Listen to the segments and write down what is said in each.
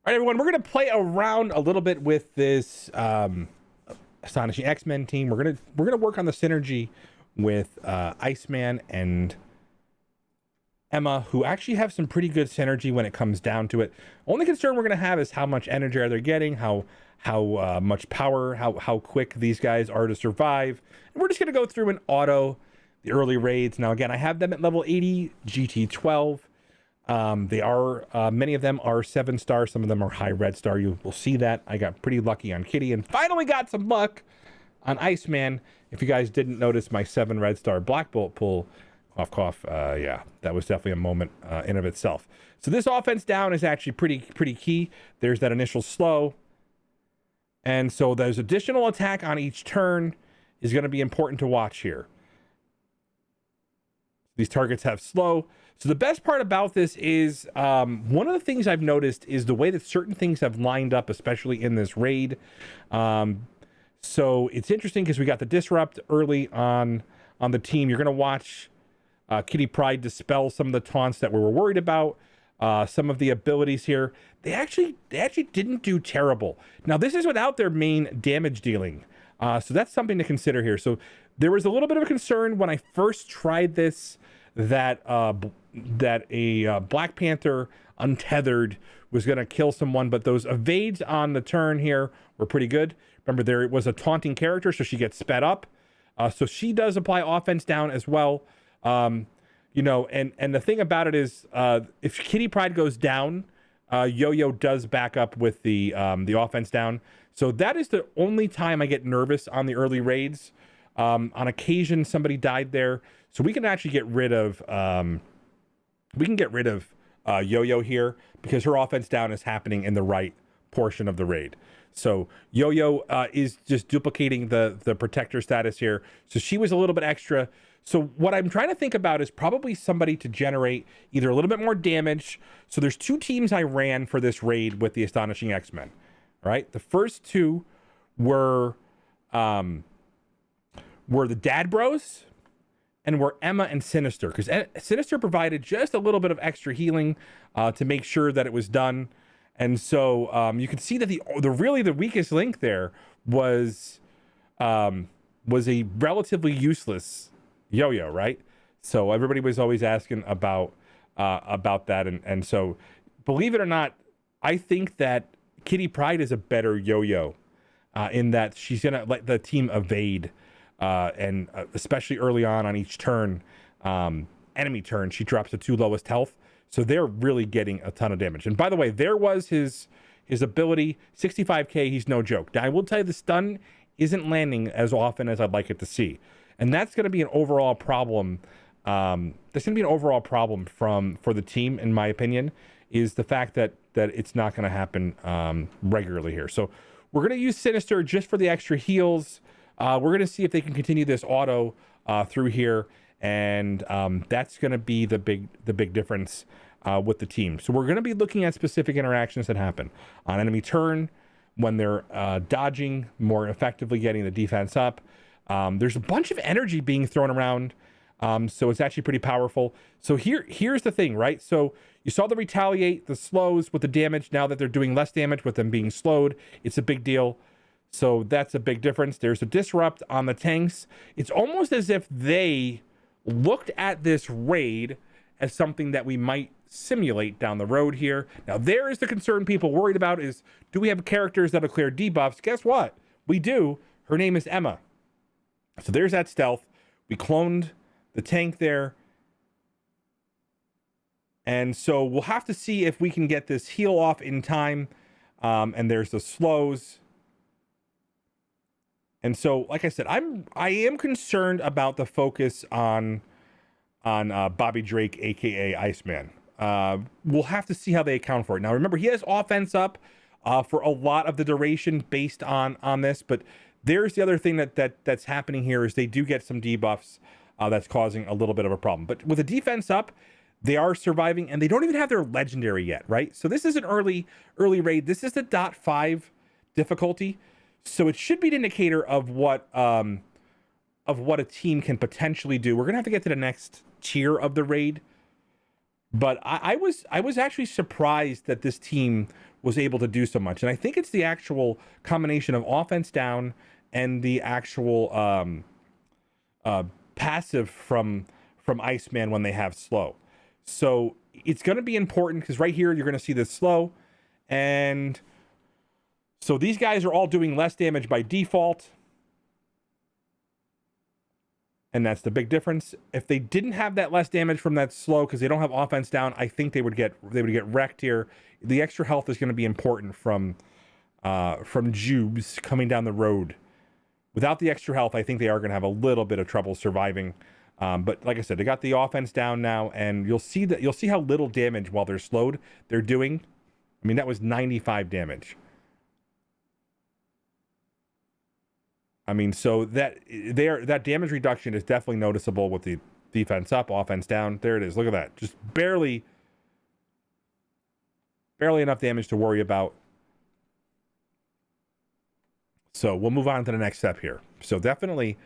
All right, everyone, we're going to play around a little bit with this astonishing X-Men team. We're gonna work on the synergy with Iceman and Emma, who actually have some pretty good synergy when it comes down to it. Only concern we're going to have is how much energy are they getting, how much power, how quick these guys are to survive. And we're just going to go through and auto the early raids. Now, again, I have them at level 80, GT 12. They are, many of them are 7-star. Some of them are high red star. You will see that. I got pretty lucky on Kitty and finally got some luck on Iceman. If you guys didn't notice my 7 red star Black Bolt pull, cough, cough. Yeah, that was definitely a moment in of itself. So this offense down is actually pretty key. There's that initial slow. And so there's additional attack on each turn is going to be important to watch here. These targets have slow. So the best part about this is one of the things I've noticed is the way that certain things have lined up, especially in this raid. So it's interesting because we got the disrupt early on the team. You're going to watch Kitty Pryde dispel some of the taunts that we were worried about. Some of the abilities here, they actually didn't do terrible. Now this is without their main damage dealing. So that's something to consider here. So there was a little bit of a concern when I first tried this that a Black Panther untethered was going to kill someone, but those evades on the turn here were pretty good. Remember, there was a taunting character, so she gets sped up. So she does apply offense down as well. You know, and the thing about it is, if Kitty Pryde goes down, Yo-Yo does back up with the offense down. So that is the only time I get nervous on the early raids. On occasion, somebody died there, so we can actually get rid of Yo-Yo here because her offense down is happening in the right portion of the raid. So Yo-Yo is just duplicating the protector status here. So she was a little bit extra. So what I'm trying to think about is probably somebody to generate either a little bit more damage. So there's 2 teams I ran for this raid with the Astonishing X-Men. All right, the first 2 were the Dad Bros and were Emma and Sinister, because Sinister provided just a little bit of extra healing to make sure that it was done. And so you can see that the weakest link there was a relatively useless Yo-Yo, right? So everybody was always asking about that, and so believe it or not, I think that Kitty Pryde is a better Yo-Yo in that she's gonna let the team evade, and especially early on each turn, enemy turn, she drops the 2 lowest health, so they're really getting a ton of damage. And by the way, there was his ability, 65k. He's no joke. Now I will tell you, the stun isn't landing as often as I'd like it to see. And that's going to be an overall problem. That's going to be an overall problem for the team, in my opinion, is the fact that it's not going to happen regularly here. So we're going to use Sinister just for the extra heals. We're going to see if they can continue this auto through here, and that's going to be the big difference with the team. So we're going to be looking at specific interactions that happen on enemy turn when they're dodging more effectively, getting the defense up. There's a bunch of energy being thrown around, so it's actually pretty powerful. So here's the thing, right? So you saw the retaliate, the slows with the damage. Now that they're doing less damage with them being slowed, it's a big deal. So that's a big difference. There's a disrupt on the tanks. It's almost as if they looked at this raid as something that we might simulate down the road here. Now there is the concern people worried about is, do we have characters that'll clear debuffs? Guess what? We do. Her name is Emma. So there's that stealth. We cloned the tank there. And so we'll have to see if we can get this heal off in time. And there's the slows. And so, like I said, I am concerned about the focus on Bobby Drake, aka Iceman. We'll have to see how they account for it. Now, remember, he has offense up for a lot of the duration based on this, but there's the other thing that's happening here is they do get some debuffs that's causing a little bit of a problem. But with the defense up, they are surviving, and they don't even have their legendary yet, right? So this is an early raid. This is the .5 difficulty, so it should be an indicator of what a team can potentially do. We're gonna have to get to the next tier of the raid, but I was actually surprised that this team was able to do so much. And I think it's the actual combination of offense down and the actual passive from Iceman when they have slow. So it's going to be important because right here you're going to see this slow, and so these guys are all doing less damage by default. And that's the big difference. If they didn't have that less damage from that slow because they don't have offense down, I think they would get wrecked here. The extra health is going to be important from Jubes coming down the road. Without the extra health, I think they are going to have a little bit of trouble surviving. But like I said, they got the offense down now, and you'll see how little damage while they're slowed they're doing. I mean, that was 95 damage. I mean, so that damage reduction is definitely noticeable with the defense up, offense down. There it is. Look at that. Just barely enough damage to worry about. So we'll move on to the next step here. So definitely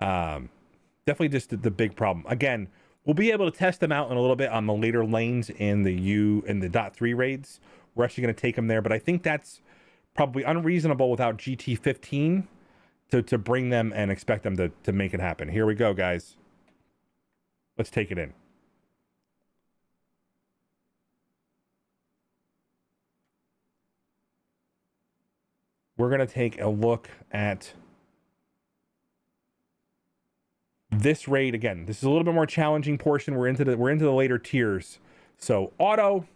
just the big problem. Again, we'll be able to test them out in a little bit on the later lanes in the .3 raids. We're actually going to take them there, but I think that's probably unreasonable without GT15 to bring them and expect them to make it happen. Here we go, guys. Let's take it in. We're going to take a look at this raid again. This is a little bit more challenging portion. We're into the later tiers. So auto,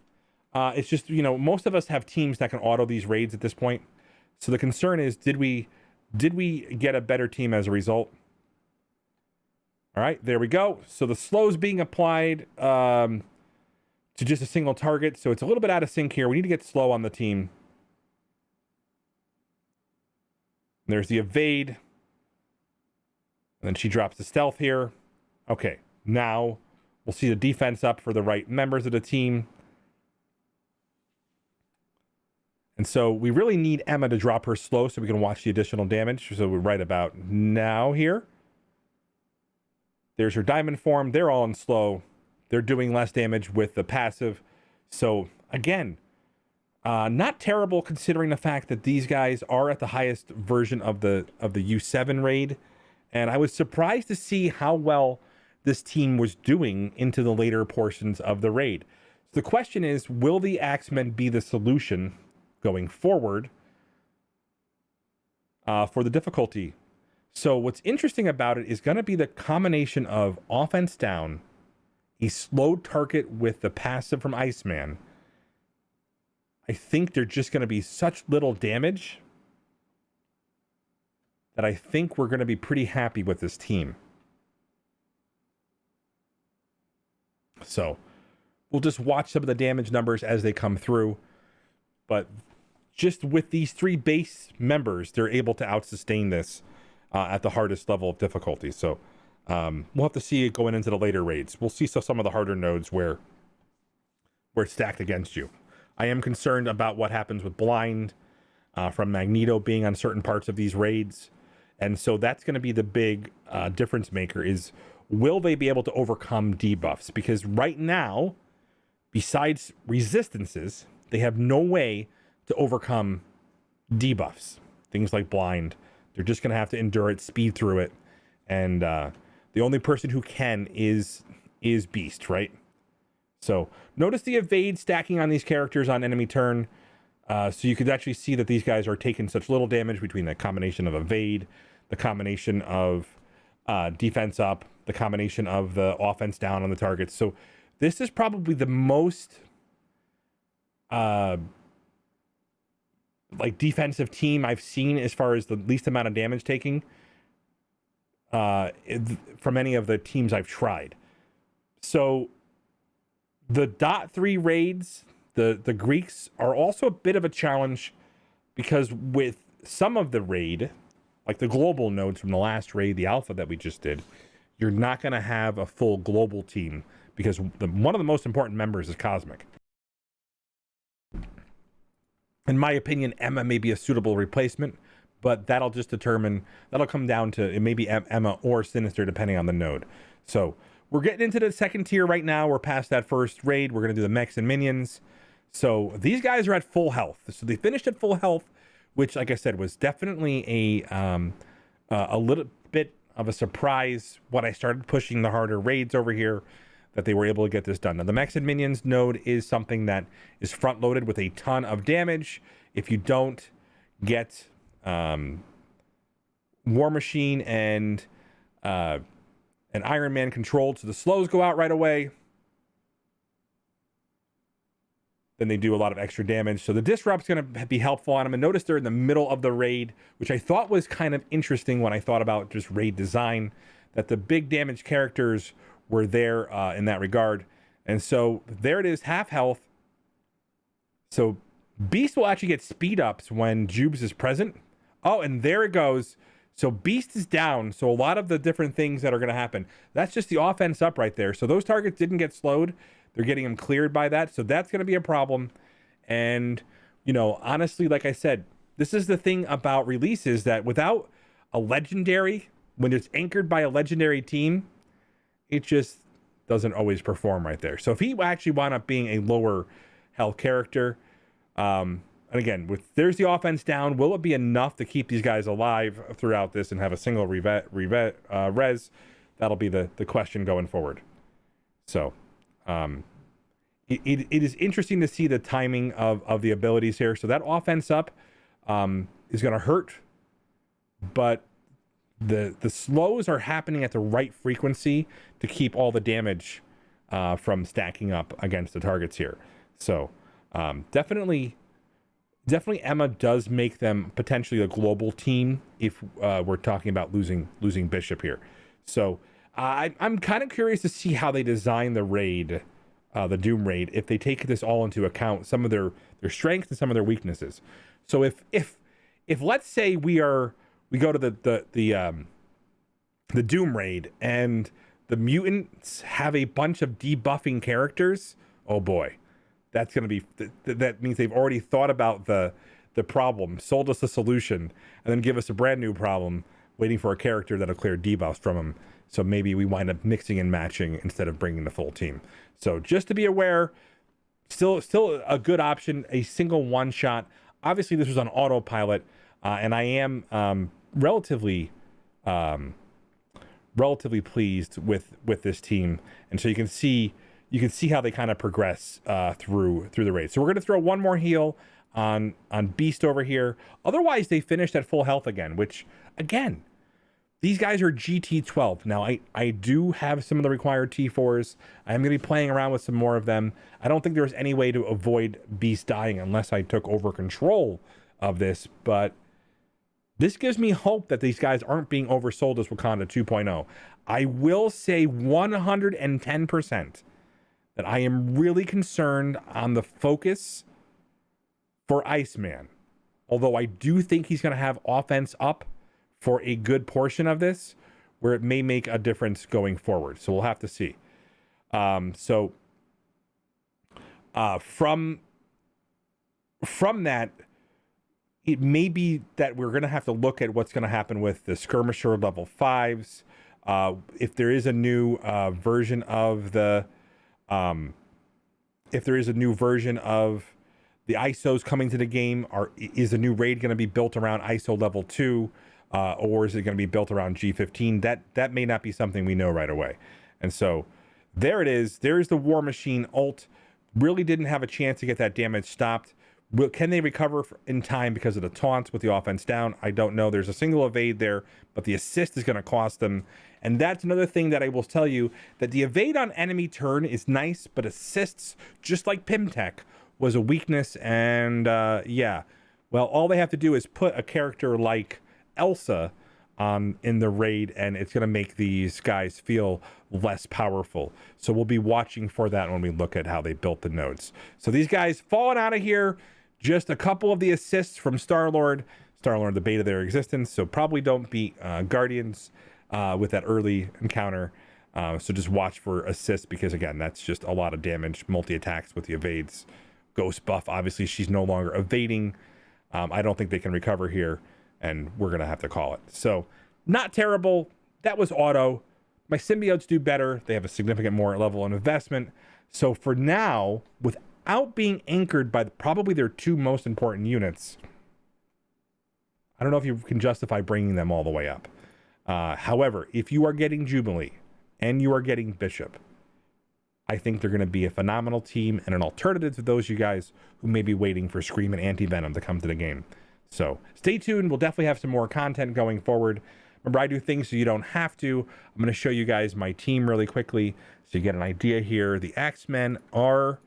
it's just, most of us have teams that can auto these raids at this point. So the concern is, did we get a better team as a result? All right, there we go. So the slow is being applied to just a single target. So it's a little bit out of sync here. We need to get slow on the team. There's the evade. And then she drops the stealth here. Okay, now we'll see the defense up for the right members of the team. And so we really need Emma to drop her slow so we can watch the additional damage. So we're right about now here. There's her diamond form. They're all in slow. They're doing less damage with the passive. So again, not terrible considering the fact that these guys are at the highest version of the U7 raid. And I was surprised to see how well this team was doing into the later portions of the raid. So the question is, will the Axmen be the solution going forward for the difficulty? So what's interesting about it is going to be the combination of offense down, a slow target with the passive from Iceman. I think they're just going to be such little damage that I think we're going to be pretty happy with this team. So we'll just watch some of the damage numbers as they come through. But just with these three base members, they're able to out-sustain this at the hardest level of difficulty. So we'll have to see it going into the later raids. We'll see some of the harder nodes where it's stacked against you. I am concerned about what happens with blind from Magneto being on certain parts of these raids. And so that's going to be the big difference maker is, will they be able to overcome debuffs? Because right now, besides resistances, they have no way to overcome debuffs. Things like blind. They're just going to have to endure it, speed through it. And the only person who can is Beast, right? So notice the evade stacking on these characters on enemy turn. So you could actually see that these guys are taking such little damage between the combination of evade, the combination of defense up, the combination of the offense down on the targets. So this is probably the most defensive team I've seen as far as the least amount of damage taking from any of the teams I've tried. So the .3 raids, the Greeks are also a bit of a challenge because with some of the raid, like the global nodes from the last raid, the alpha that we just did, you're not going to have a full global team because one of the most important members is Cosmic. In my opinion, Emma may be a suitable replacement, but that'll come down to it may be Emma or Sinister depending on the node. So we're getting into the second tier right now. We're past that first raid. We're going to do the mechs and minions. So these guys are at full health. So they finished at full health, which, like I said, was definitely a little bit of a surprise when I started pushing the harder raids over here, that they were able to get this done. Now, the Mechs and Minions node is something that is front-loaded with a ton of damage. If you don't get War Machine and Iron Man controlled, so the slows go out right away, then they do a lot of extra damage. So the Disrupt's going to be helpful on them. And notice they're in the middle of the raid, which I thought was kind of interesting when I thought about just raid design, that the big damage characters were there in that regard. And so there it is, half health. So Beast will actually get speed ups when Jubes is present. Oh, and there it goes. So Beast is down. So a lot of the different things that are going to happen, that's just the offense up right there. So those targets didn't get slowed. They're getting them cleared by that. So that's going to be a problem. And, you know, honestly, like I said, this is the thing about releases, that without a legendary, when it's anchored by a legendary team, it just doesn't always perform right there. So if he actually wound up being a lower health character, and again, there's the offense down, will it be enough to keep these guys alive throughout this and have a single res? That'll be the question going forward. So it is interesting to see the timing of the abilities here. So that offense up is going to hurt, but the slows are happening at the right frequency to keep all the damage from stacking up against the targets here. So definitely Emma does make them potentially a global team if we're talking about losing Bishop here. So I'm kind of curious to see how they design the raid, the Doom raid, if they take this all into account, some of their strengths and some of their weaknesses. So if let's say we go to the Doom raid and the mutants have a bunch of debuffing characters, oh boy, that's going to be, that means they've already thought about the problem, sold us a solution, and then give us a brand new problem, waiting for a character that'll clear debuffs from them. So maybe we wind up mixing and matching instead of bringing the full team. So just to be aware, still a good option, a single one shot. Obviously this was on autopilot, and I am relatively pleased with this team. And so you can see how they kind of progress through the race. So we're going to throw one more heal on Beast over here. Otherwise, they finished at full health again, which, again, these guys are GT12. Now, I do have some of the required T4s. I'm going to be playing around with some more of them. I don't think there's any way to avoid Beast dying unless I took over control of this, but this gives me hope that these guys aren't being oversold as Wakanda 2.0. I will say 110% that I am really concerned on the focus for Iceman. Although I do think he's going to have offense up for a good portion of this, where it may make a difference going forward. So we'll have to see. From that, it may be that we're going to have to look at what's going to happen with the skirmisher level 5s. If there is a new version of the ISOs coming to the game, is a new raid going to be built around ISO level 2, or is it going to be built around G15? That may not be something we know right away. And so there it is. There's the War Machine ult. Really didn't have a chance to get that damage stopped. Can they recover in time because of the taunts with the offense down? I don't know. There's a single evade there, but the assist is going to cost them. And that's another thing that I will tell you, that the evade on enemy turn is nice, but assists, just like Pimtech, was a weakness. And yeah, well, all they have to do is put a character like Elsa in the raid, and it's going to make these guys feel less powerful. So we'll be watching for that when we look at how they built the nodes. So these guys falling out of here. Just a couple of the assists from Star-Lord, the bait of their existence. So probably don't beat Guardians with that early encounter. So just watch for assists, because again, that's just a lot of damage, multi-attacks with the evades. Ghost buff, obviously she's no longer evading. I don't think they can recover here, and we're going to have to call it. So not terrible. That was auto. My symbiotes do better. They have a significant more level of investment. So for now, with without being anchored by probably their two most important units, I don't know if you can justify bringing them all the way up. However, if you are getting Jubilee and you are getting Bishop, I think they're going to be a phenomenal team and an alternative to those you guys who may be waiting for Scream and Anti-Venom to come to the game. So stay tuned. We'll definitely have some more content going forward. Remember, I do things so you don't have to. I'm going to show you guys my team really quickly so you get an idea here. The Axmen are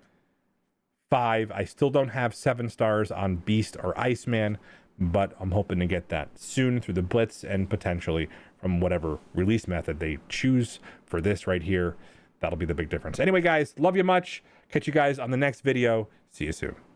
5. I still don't have 7 stars on Beast or Iceman, but I'm hoping to get that soon through the Blitz and potentially from whatever release method they choose for this right here. That'll be the big difference. Anyway, guys, love you much. Catch you guys on the next video. See you soon.